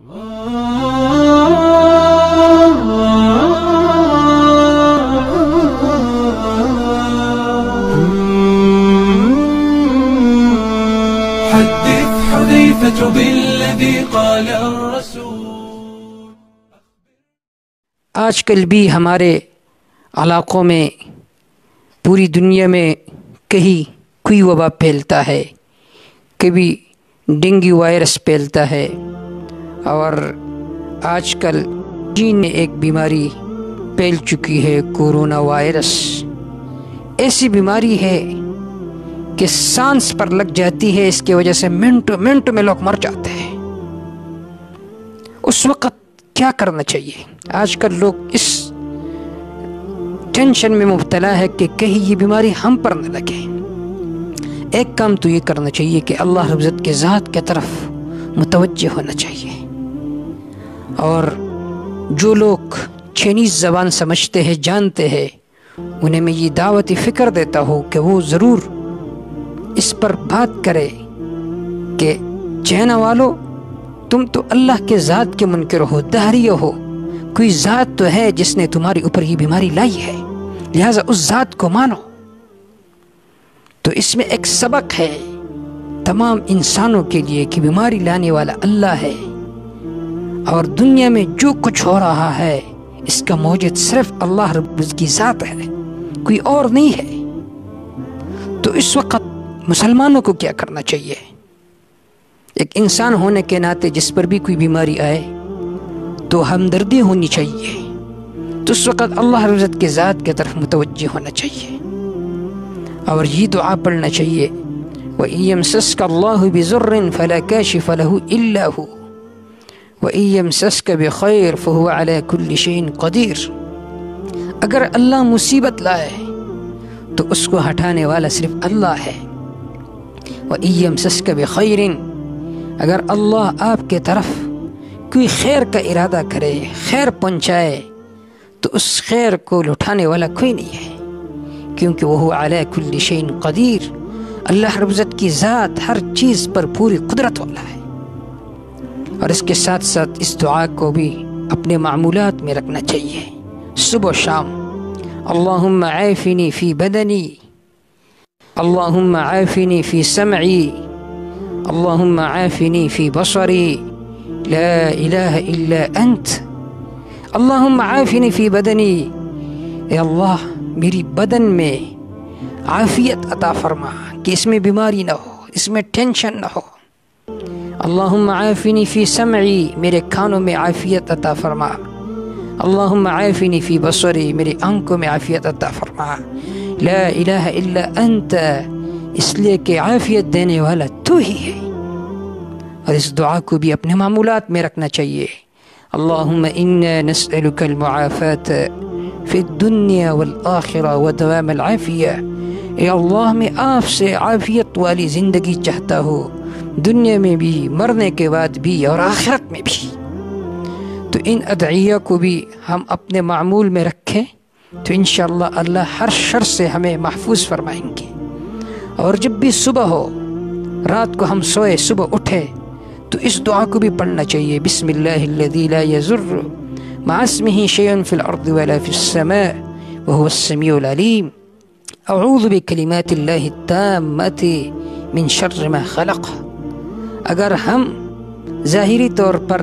حدث حذيفة بالذي قال الرسول. آج کل بھی ہمارے علاقوں میں، پوری دنیا میں کہیں کوئی وبا پھیلتا ہے، کبھی ڈینگو وائرس پھیلتا ہے، اور آج کل چین میں ایک بیماری پھیل چکی ہے، کورونا وائرس. ایسی بیماری ہے کہ سانس پر لگ جاتی ہے، اس کی وجہ سے منٹ میں لوگ مر جاتے ہیں. اس وقت کیا کرنا چاہیے؟ آج کل لوگ اس ٹینشن میں مبتلا ہے کہ کہیں یہ بیماری ہم پر نہ لگے. ایک کام تو یہ کرنا چاہیے کہ اللہ رب العزت کے ذات کی طرف متوجہ ہونا چاہیے. اور جو لوگ چینیز زبان سمجھتے ہیں، جانتے ہیں، انہیں میں یہ دعوت فکر دیتا ہوں کہ وہ ضرور اس پر بات کرے کہ چائنا والو، تم تو اللہ کے ذات کے منکر ہو، دہریہ ہو. کوئی ذات تو ہے جس نے تمہارے اوپر یہ بیماری لائی ہے، لہٰذا اس ذات کو مانو. تو اس میں ایک سبق ہے تمام انسانوں کے لیے کہ بیماری لانے والا اللہ ہے، اور دنیا میں جو کچھ ہو رہا ہے اس کا موجد صرف اللہ رب العزت کی ذات ہے، کوئی اور نہیں ہے. تو اس وقت مسلمانوں کو کیا کرنا چاہیے؟ ایک انسان ہونے کے ناطے جس پر بھی کوئی بیماری آئے تو ہمدردی ہونی چاہیے. تو اس وقت اللہ رب العزت کے ذات کی طرف متوجہ ہونا چاہیے، اور یہ دعا پڑھنا چاہیے: وَإِن يَمْسَسْكَ اللَّهُ بِضُرٍّ فَلَا كَاشِفَ لَهُ إِلَّا هُوَ وَإِن يَمْسَسْكَ بِخَيْرٍ فَهُوَ عَلَى كُلِّ شَيْءٍ قَدِيرٌ. اگر اللہ مصیبت لائے تو اس کو ہٹانے والا صرف اللہ ہے. وَإِن يَمْسَسْكَ بِخَيْرٍ، اگر اللہ آپ کے طرف کوئی خیر کا ارادہ کرے، خیر پہنچائے، تو اس خیر کو لٹانے والا کوئی نہیں ہے، کیونکہ وہ علی کل شیء قدیر. اللہ رب العزت کی ذات ہر چیز پر پوری قدرت والا ہے. اور اس کے ساتھ ساتھ اس دعا کو بھی اپنے معمولات میں رکھنا چاہیے صبح و شام. اللہم عافنی فی بدنی، اللہم عافنی فی سمعی، اللہم عافنی فی بصری، لا الہ الا انت. اللہم عافنی فی بدنی، اے اللہ میری بدن میں عافیت عطا فرما کہ اس میں بیماری نہ ہو، اس میں ٹینشن نہ ہو. اللہم عافنی فی سمعی، میرے کانوں میں عافیت عطا فرما. اللہم عافنی فی بصری، میرے آنکھوں میں عافیت عطا فرما. لا الہ الا انت، اس لیے کہ عافیت دینے والا تو ہی ہے. اور اس دعا کو بھی اپنے معمولات میں رکھنا چاہیے. اللہم انا نسألک المعافات فی الدنیا والآخرہ ودوام العافیہ. اے اللہ میں آپ سے عافیت والی زندگی چاہتا ہوں، دنیا میں بھی، مرنے کے بعد بھی، اور آخرت میں بھی. تو ان ادعیہ کو بھی ہم اپنے معمول میں رکھیں تو انشاءاللہ اللہ ہر شر سے ہمیں محفوظ فرمائیں گے. اور جب بھی صبح ہو، رات کو ہم سوئے، صبح اٹھے تو اس دعا کو بھی پڑھنا چاہیے: بسم اللہ الذی لا یضر مع اسمہ شیء فی الارض ولا فی السماء وهو السمیع العلیم. اعوذ بکلمات اللہ التامۃ من شر ما خلق. اگر ہم ظاہری طور پر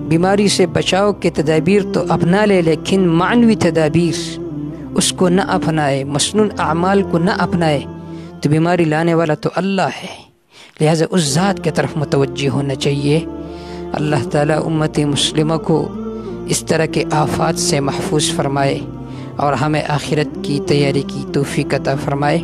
بیماری سے بچاؤ کے تدابیر تو اپنا لے، لیکن معنوی تدابیر اس کو نہ اپنائے، مسنون اعمال کو نہ اپنائے، تو بیماری لانے والا تو اللہ ہے. لہٰذا اس ذات کی طرف متوجہ ہونا چاہیے. اللہ تعالیٰ امت مسلمہ کو اس طرح کے آفات سے محفوظ فرمائے اور ہمیں آخرت کی تیاری کی توفیق عطا فرمائے.